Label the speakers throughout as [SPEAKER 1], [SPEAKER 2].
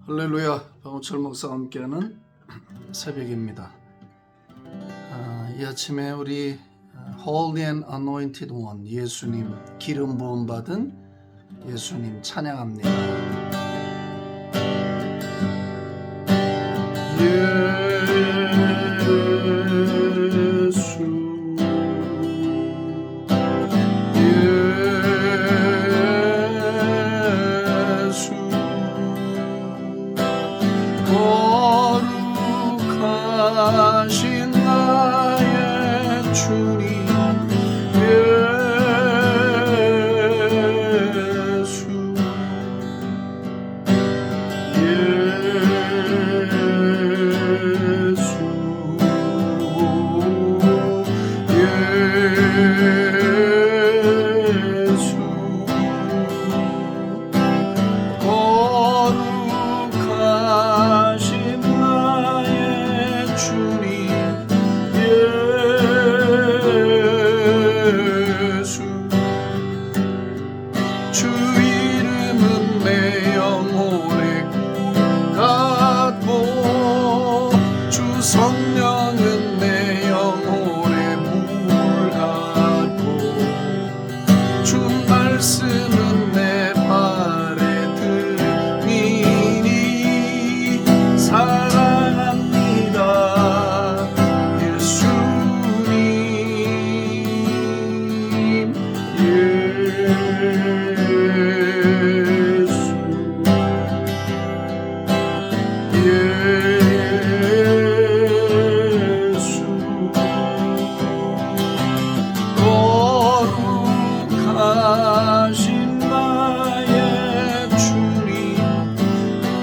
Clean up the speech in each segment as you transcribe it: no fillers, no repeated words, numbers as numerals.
[SPEAKER 1] 할렐루야. 박원철 목사와 함께하는 새벽입니다. 이 아침에 우리 Holy and Anointed One, 예수님, 기름 부음 받은 예수님 찬양합니다. 거룩하신 나의 주님 성령은 내 영혼의 물 같고 주 말씀은 내 발에 등이니 사랑합니다 예수님. 거룩하신 나의 주님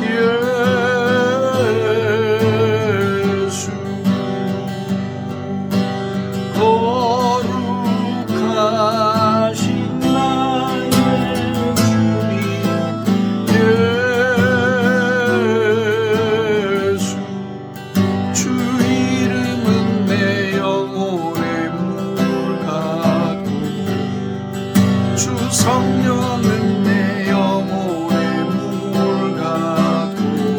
[SPEAKER 1] 예수 거룩하신 나의 주님 예수 주 이름은 내 영혼의 물 같고 주 성령은 내 영혼의 물 같고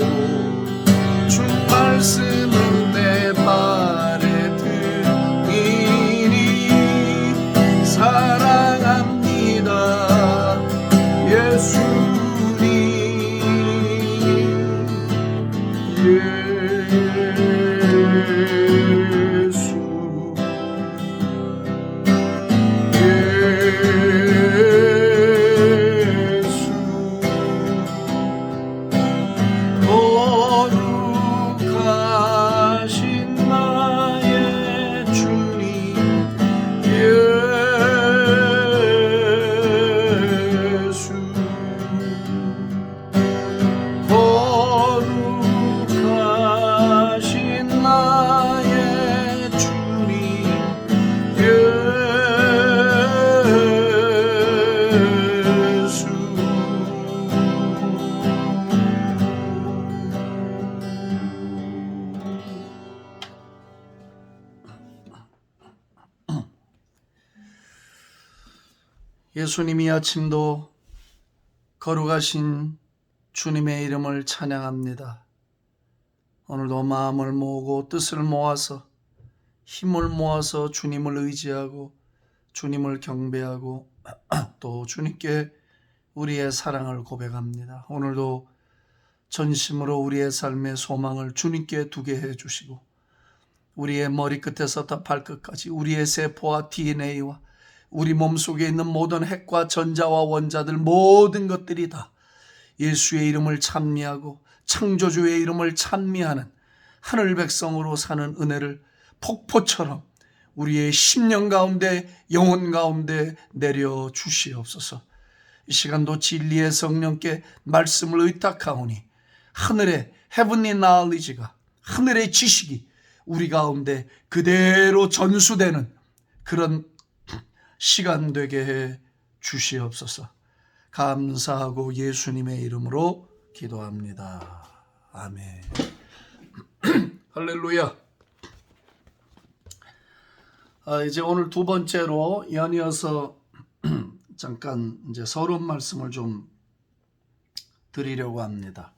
[SPEAKER 1] 주 말씀은 내 발에 등이니 사랑합니다 예수님. 거룩하신 나의 주님 예수 거룩하신 나의 주님 예수 예수님이 아침도 거룩하신 주님의 이름을 찬양합니다. 오늘도 마음을 모으고 뜻을 모아서 힘을 모아서 주님을 의지하고 주님을 경배하고 또 주님께 우리의 사랑을 고백합니다. 오늘도 전심으로 우리의 삶의 소망을 주님께 두게 해주시고 우리의 머리끝에서 발끝까지 우리의 세포와 DNA와 우리 몸속에 있는 모든 핵과 전자와 원자들 모든 것들이 다 예수의 이름을 찬미하고 창조주의 이름을 찬미하는 하늘 백성으로 사는 은혜를 폭포처럼 우리의 심령 가운데 영혼 가운데 내려 주시옵소서. 이 시간도 진리의 성령께 말씀을 의탁하오니 하늘의 헤븐리 나얼리지가 하늘의 지식이 우리 가운데 그대로 전수되는 그런 시간 되게 해 주시옵소서. 감사하고 예수님의 이름으로 기도합니다. 아멘. 할렐루야. 이제 오늘 두 번째로 연이어서 잠깐 이제 서론 말씀을 좀 드리려고 합니다.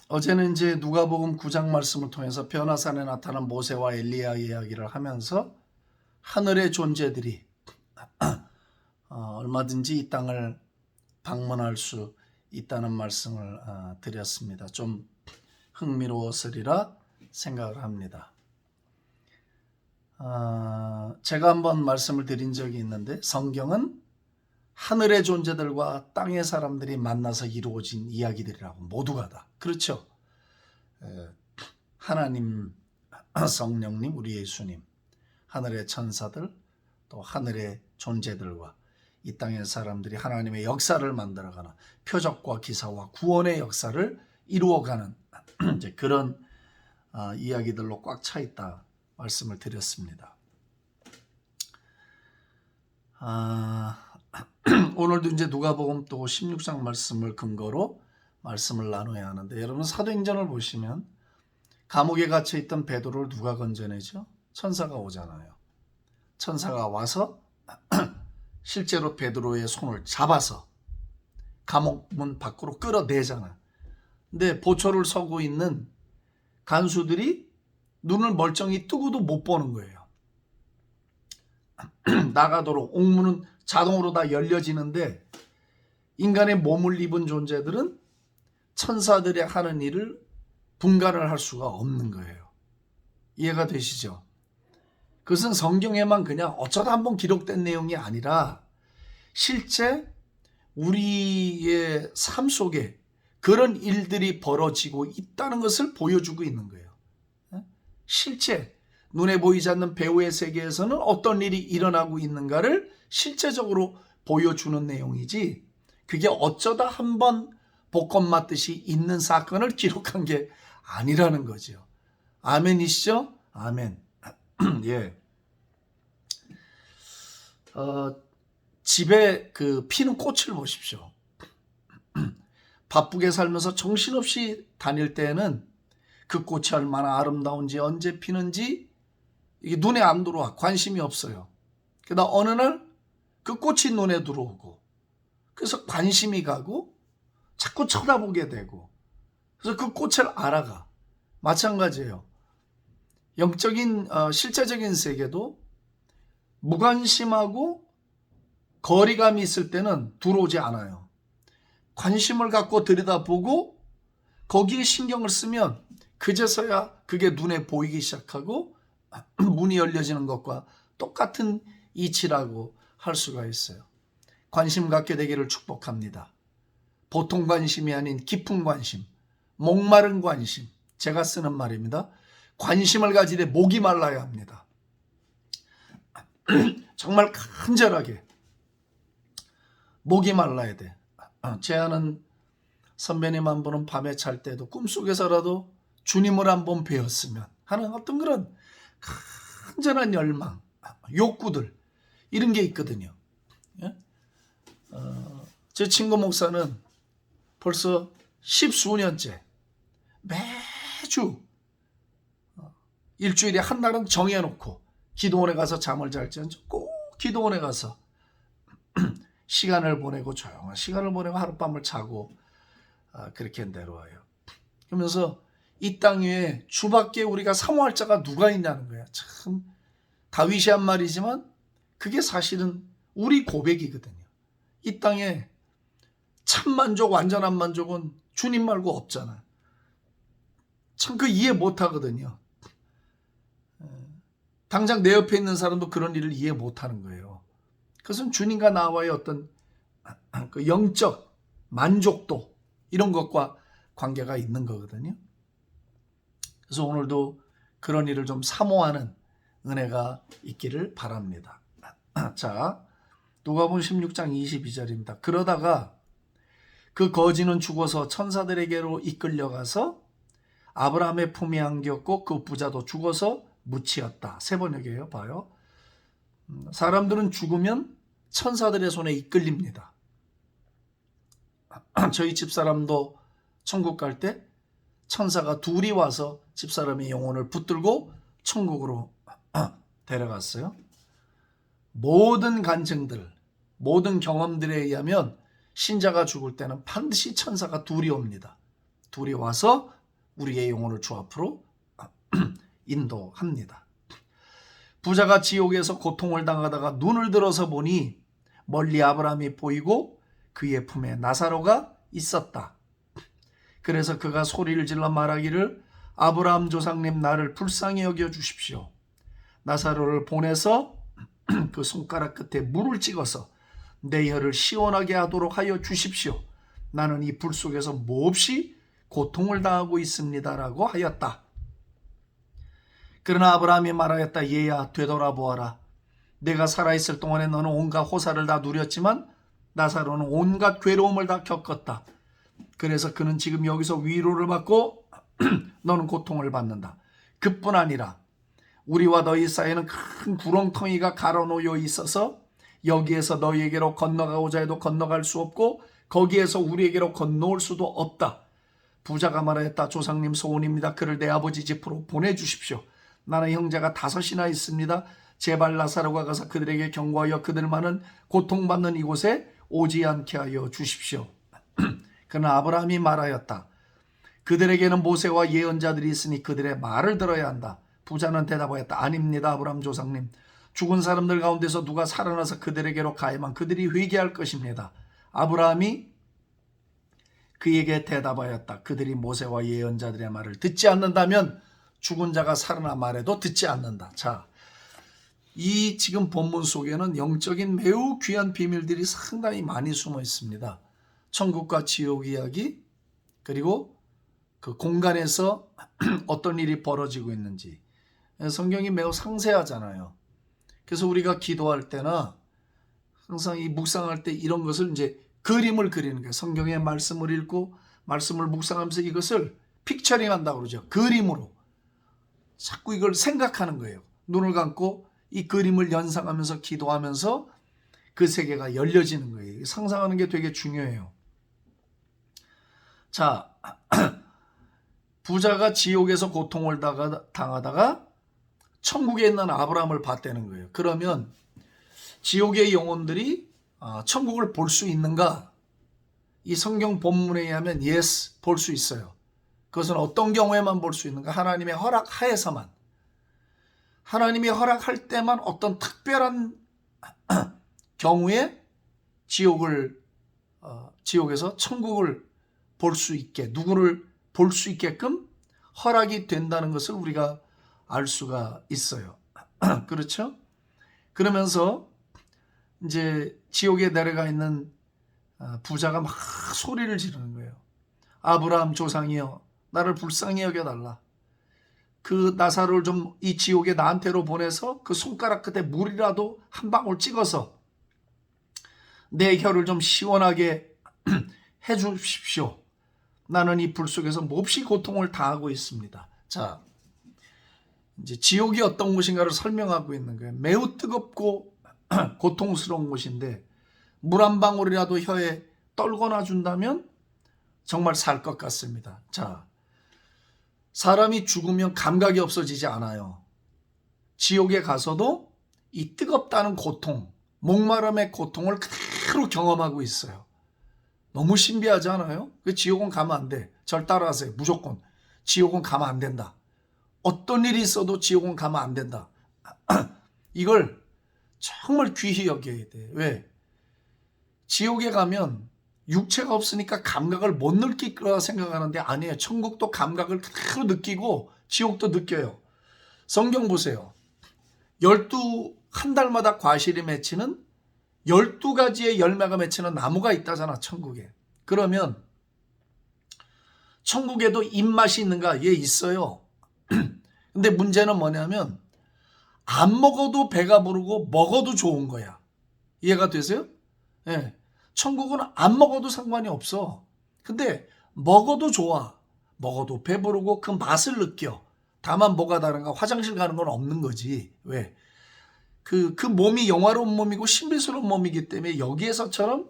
[SPEAKER 1] 어제는 이제 누가복음 9장 말씀을 통해서 변화산에 나타난 모세와 엘리야 이야기를 하면서 하늘의 존재들이 얼마든지 이 땅을 방문할 수 있다는 말씀을 드렸습니다. 좀 흥미로웠으리라 생각을 합니다. 제가 한번 말씀을 드린 적이 있는데 성경은 하늘의 존재들과 땅의 사람들이 만나서 이루어진 이야기들이라고 모두가 다. 그렇죠. 하나님, 성령님, 우리 예수님, 하늘의 천사들, 또 하늘의 존재들과 이 땅의 사람들이 하나님의 역사를 만들어가는 표적과 기사와 구원의 역사를 이루어가는 이제 그런 이야기들로 꽉 차 있다 말씀을 드렸습니다. 오늘도 이제 누가복음 또 16장 말씀을 근거로 말씀을 나눠야 하는데, 여러분 사도행전을 보시면 감옥에 갇혀 있던 베드로를 누가 건져내죠? 천사가 오잖아요. 천사가 와서 실제로 베드로의 손을 잡아서 감옥문 밖으로 끌어내잖아. 근데 보초를 서고 있는 간수들이 눈을 멀쩡히 뜨고도 못 보는 거예요. 나가도록 옥문은 자동으로 다 열려지는데 인간의 몸을 입은 존재들은 천사들이 하는 일을 분간을 할 수가 없는 거예요. 이해가 되시죠? 그것은 성경에만 그냥 어쩌다 한번 기록된 내용이 아니라 실제 우리의 삶 속에 그런 일들이 벌어지고 있다는 것을 보여주고 있는 거예요. 실제 눈에 보이지 않는 배우의 세계에서는 어떤 일이 일어나고 있는가를 실제적으로 보여주는 내용이지, 그게 어쩌다 한번 복권 맞듯이 있는 사건을 기록한 게 아니라는 거죠. 아멘이시죠? 아멘. 예. 집에 그 피는 꽃을 보십시오. 바쁘게 살면서 정신없이 다닐 때는 그 꽃이 얼마나 아름다운지 언제 피는지 이게 눈에 안 들어와. 관심이 없어요. 그러다 어느 날 그 꽃이 눈에 들어오고 그래서 관심이 가고 자꾸 쳐다보게 되고 그래서 그 꽃을 알아가. 마찬가지예요. 영적인 실제적인 세계도 무관심하고 거리감이 있을 때는 들어오지 않아요. 관심을 갖고 들여다보고 거기에 신경을 쓰면 그제서야 그게 눈에 보이기 시작하고 문이 열려지는 것과 똑같은 이치라고 할 수가 있어요. 관심 갖게 되기를 축복합니다. 보통 관심이 아닌 깊은 관심, 목마른 관심, 제가 쓰는 말입니다. 관심을 가지되 목이 말라야 합니다. 정말 간절하게 목이 말라야 돼. 제 아는 선배님 한 분은 밤에 잘 때도 꿈속에서라도 주님을 한번 뵈었으면 하는 어떤 그런 간절한 열망, 욕구들 이런 게 있거든요. 제 친구 목사는 벌써 10수년째 매주 일주일에 한 날은 정해놓고 기도원에 가서 잠을 잘지언정 꼭 기도원에 가서 시간을 보내고 조용한 시간을 보내고 하룻밤을 자고 그렇게 내려와요. 그러면서 이 땅 위에 주밖에 우리가 사모할 자가 누가 있냐는 거야. 참 다윗이 한 말이지만 그게 사실은 우리 고백이거든요. 이 땅에 참 만족, 완전한 만족은 주님 말고 없잖아. 참 그 이해 못 하거든요. 당장 내 옆에 있는 사람도 그런 일을 이해 못 하는 거예요. 그것은 주님과 나와의 어떤 그 영적 만족도 이런 것과 관계가 있는 거거든요. 그래서 오늘도 그런 일을 좀 사모하는 은혜가 있기를 바랍니다. 자, 누가복음 16장 22절입니다. 그러다가 그 거지는 죽어서 천사들에게로 이끌려가서 아브라함의 품에 안겼고 그 부자도 죽어서 묻히었다. 세 번역이에요. 봐요. 사람들은 죽으면 천사들의 손에 이끌립니다. 저희 집사람도 천국 갈 때 천사가 둘이 와서 집사람의 영혼을 붙들고 천국으로 데려갔어요. 모든 간증들, 모든 경험들에 의하면 신자가 죽을 때는 반드시 천사가 둘이 옵니다. 둘이 와서 우리의 영혼을 주 앞으로 인도합니다. 부자가 지옥에서 고통을 당하다가 눈을 들어서 보니 멀리 아브라함이 보이고 그의 품에 나사로가 있었다. 그래서 그가 소리를 질러 말하기를 아브라함 조상님 나를 불쌍히 여겨 주십시오. 나사로를 보내서 그 손가락 끝에 물을 찍어서 내 혀를 시원하게 하도록 하여 주십시오. 나는 이 불 속에서 몹시 고통을 당하고 있습니다라고 하였다. 그러나 아브라함이 말하였다. 얘야 되돌아보아라. 내가 살아있을 동안에 너는 온갖 호사를 다 누렸지만 나사로는 온갖 괴로움을 다 겪었다. 그래서 그는 지금 여기서 위로를 받고 너는 고통을 받는다. 그뿐 아니라 우리와 너희 사이에는 큰 구렁텅이가 가로놓여 있어서 여기에서 너희에게로 건너가고자 해도 건너갈 수 없고 거기에서 우리에게로 건너올 수도 없다. 부자가 말하였다. 조상님 소원입니다. 그를 내 아버지 집으로 보내주십시오. 나는 형제가 5이나 있습니다. 제발 나사로가 가서 그들에게 경고하여 그들만은 고통받는 이곳에 오지 않게 하여 주십시오. 그러나 아브라함이 말하였다. 그들에게는 모세와 예언자들이 있으니 그들의 말을 들어야 한다. 부자는 대답하였다. 아닙니다. 아브라함 조상님. 죽은 사람들 가운데서 누가 살아나서 그들에게로 가야만 그들이 회개할 것입니다. 아브라함이 그에게 대답하였다. 그들이 모세와 예언자들의 말을 듣지 않는다면 죽은 자가 살아나 말해도 듣지 않는다. 자, 이 지금 본문 속에는 영적인 매우 귀한 비밀들이 상당히 많이 숨어 있습니다. 천국과 지옥 이야기, 그리고 그 공간에서 어떤 일이 벌어지고 있는지 성경이 매우 상세하잖아요. 그래서 우리가 기도할 때나 항상 이 묵상할 때 이런 것을 이제 그림을 그리는 거예요. 성경의 말씀을 읽고 말씀을 묵상하면서 이것을 픽처링 한다고 그러죠. 그림으로. 자꾸 이걸 생각하는 거예요. 눈을 감고 이 그림을 연상하면서 기도하면서 그 세계가 열려지는 거예요. 상상하는 게 되게 중요해요. 자, 부자가 지옥에서 고통을 당하다가 천국에 있는 아브라함을 봤다는 거예요. 그러면 지옥의 영혼들이 천국을 볼 수 있는가? 이 성경 본문에 의하면 yes, 볼 수 있어요. 그것은 어떤 경우에만 볼 수 있는가? 하나님의 허락하에서만. 하나님이 허락할 때만 어떤 특별한 경우에 지옥에서 천국을 볼 수 있게, 누구를 볼 수 있게끔 허락이 된다는 것을 우리가 알 수가 있어요. 그렇죠? 그러면서 이제 지옥에 내려가 있는 부자가 막 소리를 지르는 거예요. 아브라함 조상이여, 나를 불쌍히 여겨달라. 그 나사로를 좀 이 지옥에 나한테로 보내서 그 손가락 끝에 물이라도 한 방울 찍어서 내 혀를 좀 시원하게 해 주십시오. 나는 이 불 속에서 몹시 고통을 당하고 있습니다. 자, 이제 지옥이 어떤 곳인가를 설명하고 있는 거예요. 매우 뜨겁고 고통스러운 곳인데 물 한 방울이라도 혀에 떨궈놔 준다면 정말 살 것 같습니다. 자, 사람이 죽으면 감각이 없어지지 않아요. 지옥에 가서도 이 뜨겁다는 고통, 목마름의 고통을 그대로 경험하고 있어요. 너무 신비하지 않아요? 지옥은 가면 안 돼. 절 따라하세요. 무조건. 지옥은 가면 안 된다. 어떤 일이 있어도 지옥은 가면 안 된다. 이걸 정말 귀히 여겨야 돼. 왜? 지옥에 가면 육체가 없으니까 감각을 못 느낄 거라 생각하는데 아니에요. 천국도 감각을 그대로 느끼고 지옥도 느껴요. 성경 보세요. 한 달마다 과실이 맺히는 12가지의 열매가 맺히는 나무가 있다잖아, 천국에. 그러면 천국에도 입맛이 있는가? 예, 있어요. 근데 문제는 뭐냐면 안 먹어도 배가 부르고 먹어도 좋은 거야. 이해가 되세요? 예. 천국은 안 먹어도 상관이 없어. 근데 먹어도 좋아. 먹어도 배부르고 그 맛을 느껴. 다만 뭐가 다른가? 화장실 가는 건 없는 거지. 왜? 그 몸이 영화로운 몸이고 신비스러운 몸이기 때문에 여기에서처럼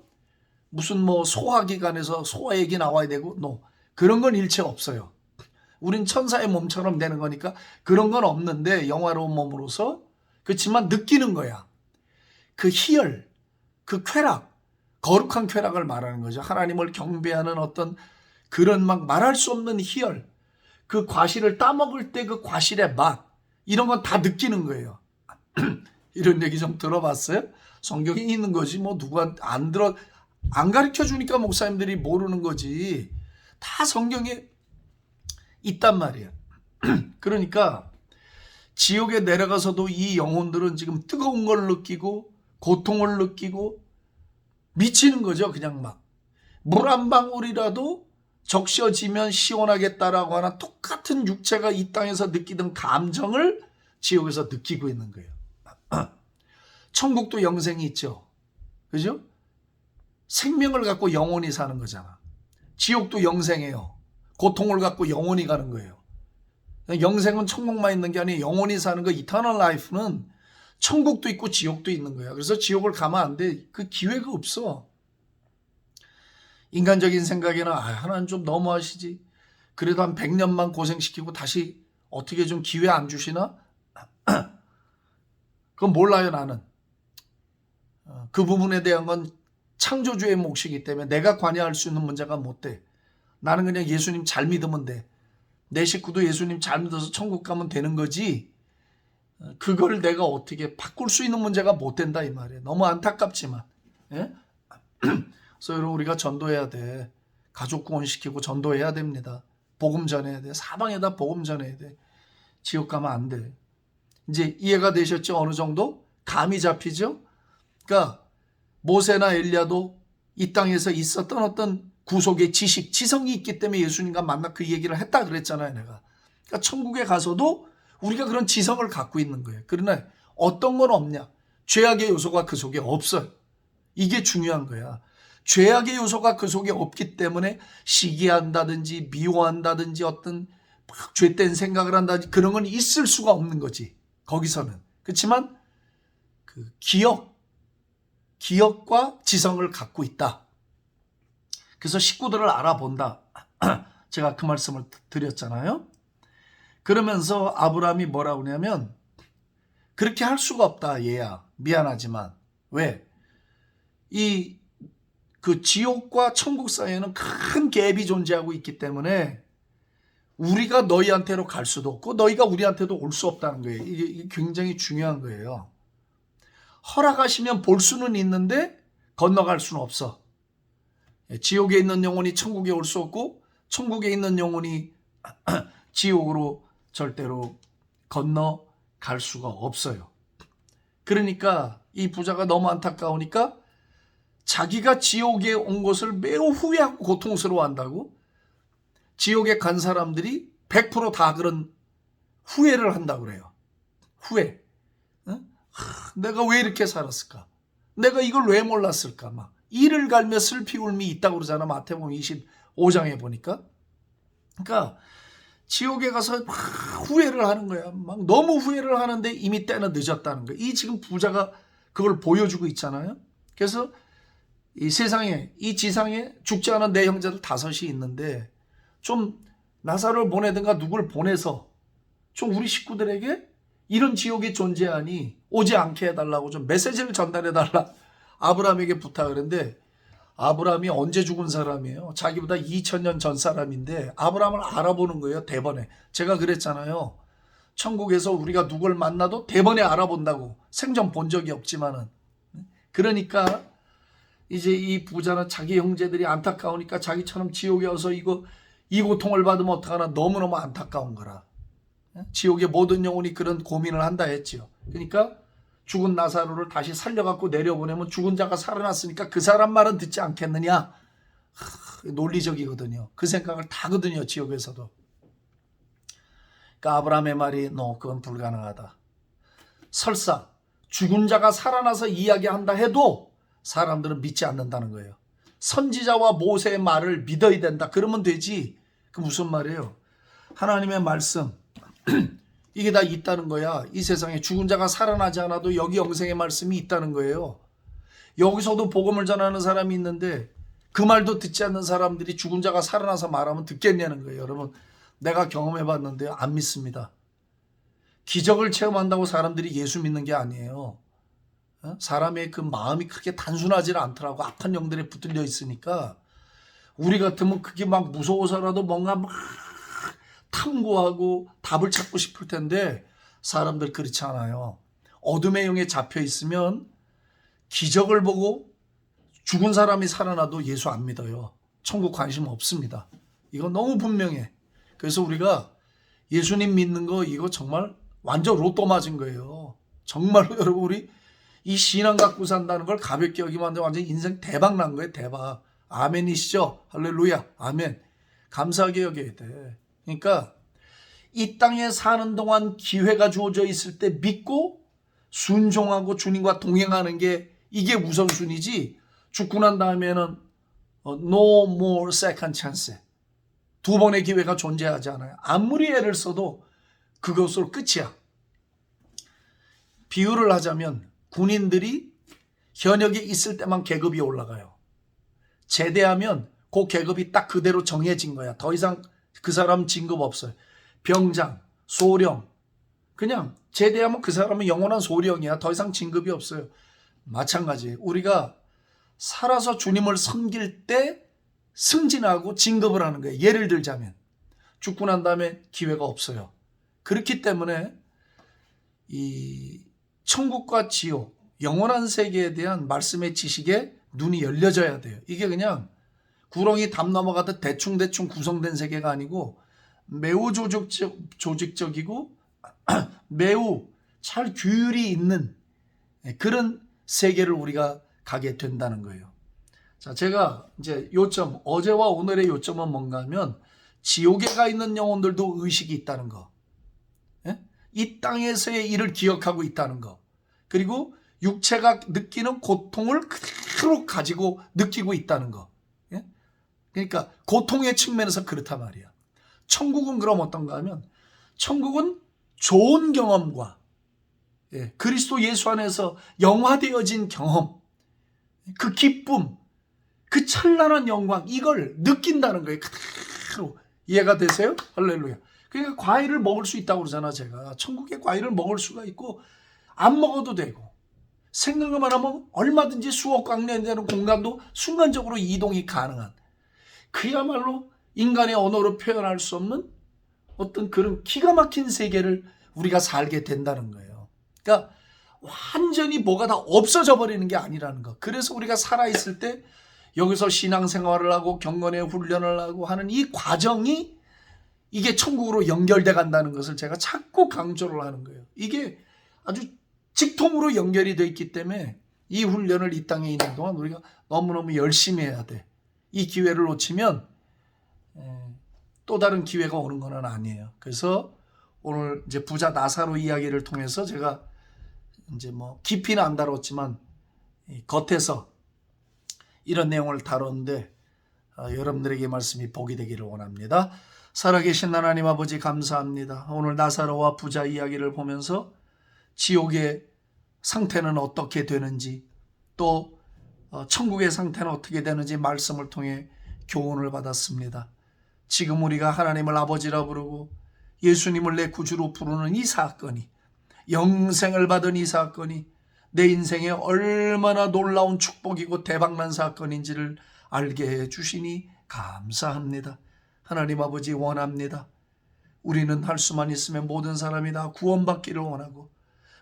[SPEAKER 1] 무슨 뭐 소화기관에서 소화 얘기 나와야 되고 그런 건 일체 없어요. 우린 천사의 몸처럼 되는 거니까 그런 건 없는데 영화로운 몸으로서 그렇지만 느끼는 거야. 그 희열, 그 쾌락, 거룩한 쾌락을 말하는 거죠. 하나님을 경배하는 어떤 그런 막 말할 수 없는 희열, 그 과실을 따먹을 때 그 과실의 맛, 이런 건 다 느끼는 거예요. 이런 얘기 좀 들어봤어요? 성경에 있는 거지 뭐 누가 안 가르쳐 주니까 목사님들이 모르는 거지. 다 성경에 있단 말이야. 그러니까 지옥에 내려가서도 이 영혼들은 지금 뜨거운 걸 느끼고 고통을 느끼고 미치는 거죠. 그냥 막 물 한 방울이라도 적셔지면 시원하겠다라고 하는 똑같은 육체가 이 땅에서 느끼던 감정을 지옥에서 느끼고 있는 거예요. 천국도 영생이 있죠. 그죠? 생명을 갖고 영원히 사는 거잖아. 지옥도 영생이에요. 고통을 갖고 영원히 가는 거예요. 영생은 천국만 있는 게 아니에요. 영원히 사는 거 이터널 라이프는 천국도 있고 지옥도 있는 거야. 그래서 지옥을 가면 안 돼. 그 기회가 없어. 인간적인 생각에는 하나님 좀 너무하시지. 그래도 한 100년만 고생시키고 다시 어떻게 좀 기회 안 주시나? 그건 몰라요 나는. 그 부분에 대한 건 창조주의 몫이기 때문에 내가 관여할 수 있는 문제가 못 돼. 나는 그냥 예수님 잘 믿으면 돼. 내 식구도 예수님 잘 믿어서 천국 가면 되는 거지. 그걸 내가 어떻게 바꿀 수 있는 문제가 못 된다 이 말이에요. 너무 안타깝지만. 예? 그래서 여러분 우리가 전도해야 돼. 가족 구원시키고 전도해야 됩니다. 복음 전해야 돼. 사방에다 복음 전해야 돼. 지옥 가면 안 돼. 이제 이해가 되셨죠? 어느 정도? 감이 잡히죠? 그러니까 모세나 엘리야도 이 땅에서 있었던 어떤 구속의 지식, 지성이 있기 때문에 예수님과 만나 그 얘기를 했다 그랬잖아요, 내가. 그러니까 천국에 가서도 우리가 그런 지성을 갖고 있는 거예요. 그러나 어떤 건 없냐? 죄악의 요소가 그 속에 없어요. 이게 중요한 거야. 죄악의 요소가 그 속에 없기 때문에 시기한다든지 미워한다든지 어떤 죄된 생각을 한다든지 그런 건 있을 수가 없는 거지. 거기서는. 그렇지만 그 기억과 지성을 갖고 있다. 그래서 식구들을 알아본다. 제가 그 말씀을 드렸잖아요. 그러면서 아브라함이 뭐라고 하냐면 그렇게 할 수가 없다 얘야. 미안하지만. 왜? 그 지옥과 천국 사이에는 큰 갭이 존재하고 있기 때문에 우리가 너희한테로 갈 수도 없고 너희가 우리한테도 올 수 없다는 거예요. 이게 굉장히 중요한 거예요. 허락하시면 볼 수는 있는데 건너갈 수는 없어. 지옥에 있는 영혼이 천국에 올 수 없고 천국에 있는 영혼이 지옥으로 절대로 건너갈 수가 없어요. 그러니까 이 부자가 너무 안타까우니까 자기가 지옥에 온 것을 매우 후회하고 고통스러워한다고. 지옥에 간 사람들이 100% 그런 후회를 한다고 그래요. 후회. 내가 왜 이렇게 살았을까? 내가 이걸 왜 몰랐을까? 막 이를 갈며 슬피 울미 있다고 그러잖아. 마태복음 25장에 보니까. 그러니까 지옥에 가서 막 후회를 하는 거야. 막 너무 후회를 하는데 이미 때는 늦었다는 거야. 이 지금 부자가 그걸 보여주고 있잖아요. 그래서 이 세상에, 이 지상에 죽지 않은 내 형제들 5이 있는데 좀 나사로를 보내든가 누굴 보내서 좀 우리 식구들에게 이런 지옥이 존재하니 오지 않게 해달라고 좀 메시지를 전달해달라. 아브라함에게 부탁을 했는데 아브라함이 언제 죽은 사람이에요? 자기보다 2000년 전 사람인데 아브라함을 알아보는 거예요. 대번에. 제가 그랬잖아요. 천국에서 우리가 누굴 만나도 대번에 알아본다고. 생전 본 적이 없지만은. 그러니까 이제 이 부자는 자기 형제들이 안타까우니까 자기처럼 지옥에 와서 이 고통을 받으면 어떡하나 너무너무 안타까운 거라. 지옥의 모든 영혼이 그런 고민을 한다 했지요. 그러니까 죽은 나사로를 다시 살려갖고 내려보내면 죽은 자가 살아났으니까 그 사람 말은 듣지 않겠느냐. 논리적이거든요. 그 생각을 다 하거든요. 지옥에서도. 그러니까 아브라함의 말이 그건 불가능하다. 설사 죽은 자가 살아나서 이야기한다 해도 사람들은 믿지 않는다는 거예요. 선지자와 모세의 말을 믿어야 된다. 그러면 되지. 그 무슨 말이에요? 하나님의 말씀 이게 다 있다는 거야. 이 세상에 죽은 자가 살아나지 않아도 여기 영생의 말씀이 있다는 거예요. 여기서도 복음을 전하는 사람이 있는데 그 말도 듣지 않는 사람들이 죽은 자가 살아나서 말하면 듣겠냐는 거예요. 여러분 내가 경험해 봤는데요. 안 믿습니다. 기적을 체험한다고 사람들이 예수 믿는 게 아니에요. 사람의 그 마음이 그렇게 단순하지 않더라고. 악한 영들에 붙들려 있으니까 우리 같으면 그게 막 무서워서라도 뭔가 막 탐구하고 답을 찾고 싶을 텐데 사람들 그렇지 않아요. 어둠의 영에 잡혀 있으면 기적을 보고 죽은 사람이 살아나도 예수 안 믿어요. 천국 관심 없습니다. 이거 너무 분명해. 그래서 우리가 예수님 믿는 거 이거 정말 완전 로또 맞은 거예요. 정말로 여러분 우리 이 신앙 갖고 산다는 걸 가볍게 여기면 안 돼. 완전 인생 대박 난 거예요. 대박. 아멘이시죠? 할렐루야. 아멘. 감사하게 여겨야 돼. 그러니까 이 땅에 사는 동안 기회가 주어져 있을 때 믿고 순종하고 주님과 동행하는 게 이게 우선순위지. 죽고 난 다음에는 no more second chance. 두 번의 기회가 존재하지 않아요. 아무리 애를 써도 그것으로 끝이야. 비유를 하자면 군인들이 현역에 있을 때만 계급이 올라가요. 제대하면 그 계급이 딱 그대로 정해진 거야. 더 이상 그 사람 진급 없어요. 병장, 소령. 그냥 제대하면 그 사람은 영원한 소령이야. 더 이상 진급이 없어요. 마찬가지예요. 우리가 살아서 주님을 섬길 때 승진하고 진급을 하는 거예요. 예를 들자면 죽고 난 다음에 기회가 없어요. 그렇기 때문에 이 천국과 지옥, 영원한 세계에 대한 말씀의 지식에 눈이 열려져야 돼요. 이게 그냥 구렁이 담 넘어가듯 대충대충 구성된 세계가 아니고 매우 조직적이고 매우 잘 규율이 있는 그런 세계를 우리가 가게 된다는 거예요. 자, 제가 이제 요점, 어제와 오늘의 요점은 뭔가 하면 지옥에 가 있는 영혼들도 의식이 있다는 거. 이 땅에서의 일을 기억하고 있다는 거. 그리고 육체가 느끼는 고통을 그대로 가지고 느끼고 있다는 거. 그러니까 고통의 측면에서 그렇단 말이야. 천국은 그럼 어떤가 하면 천국은 좋은 경험과 그리스도 예수 안에서 영화되어진 경험, 그 기쁨, 그 찬란한 영광, 이걸 느낀다는 거예요. 그대로. 이해가 되세요? 할렐루야. 그러니까 과일을 먹을 수 있다고 그러잖아. 제가 천국에 과일을 먹을 수가 있고 안 먹어도 되고 생각만 하면 얼마든지 수억 광년 되는 공간도 순간적으로 이동이 가능한, 그야말로 인간의 언어로 표현할 수 없는 어떤 그런 기가 막힌 세계를 우리가 살게 된다는 거예요. 그러니까 완전히 뭐가 다 없어져 버리는 게 아니라는 거. 그래서 우리가 살아있을 때 여기서 신앙생활을 하고 경건의 훈련을 하고 하는 이 과정이 이게 천국으로 연결돼 간다는 것을 제가 자꾸 강조를 하는 거예요. 이게 아주 직통으로 연결이 되어 있기 때문에 이 훈련을 이 땅에 있는 동안 우리가 너무너무 열심히 해야 돼. 이 기회를 놓치면 또 다른 기회가 오는 건 아니에요. 그래서 오늘 이제 부자 나사로 이야기를 통해서 제가 이제 뭐 깊이는 안 다뤘지만 겉에서 이런 내용을 다뤘는데 여러분들에게 말씀이 복이 되기를 원합니다. 살아계신 하나님 아버지 감사합니다. 오늘 나사로와 부자 이야기를 보면서 지옥의 상태는 어떻게 되는지 또 천국의 상태는 어떻게 되는지 말씀을 통해 교훈을 받았습니다. 지금 우리가 하나님을 아버지라 부르고 예수님을 내 구주로 부르는 이 사건이, 영생을 받은 이 사건이 내 인생에 얼마나 놀라운 축복이고 대박난 사건인지를 알게 해 주시니 감사합니다. 하나님 아버지 원합니다. 우리는 할 수만 있으면 모든 사람이 다 구원받기를 원하고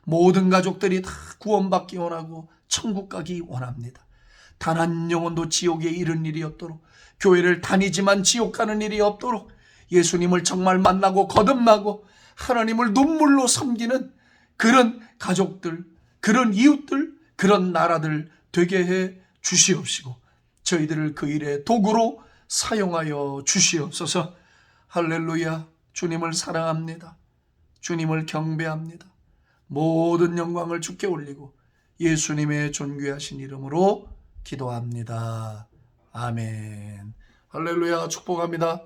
[SPEAKER 1] 모든 가족들이 다 구원받기 원하고 천국 가기 원합니다. 단 한 영혼도 지옥에 이른 일이 없도록, 교회를 다니지만 지옥 가는 일이 없도록 예수님을 정말 만나고 거듭나고 하나님을 눈물로 섬기는 그런 가족들, 그런 이웃들, 그런 나라들 되게 해 주시옵시고 저희들을 그 일의 도구로 사용하여 주시옵소서. 할렐루야. 주님을 사랑합니다. 주님을 경배합니다. 모든 영광을 주께 올리고 예수님의 존귀하신 이름으로 기도합니다. 아멘. 할렐루야. 축복합니다.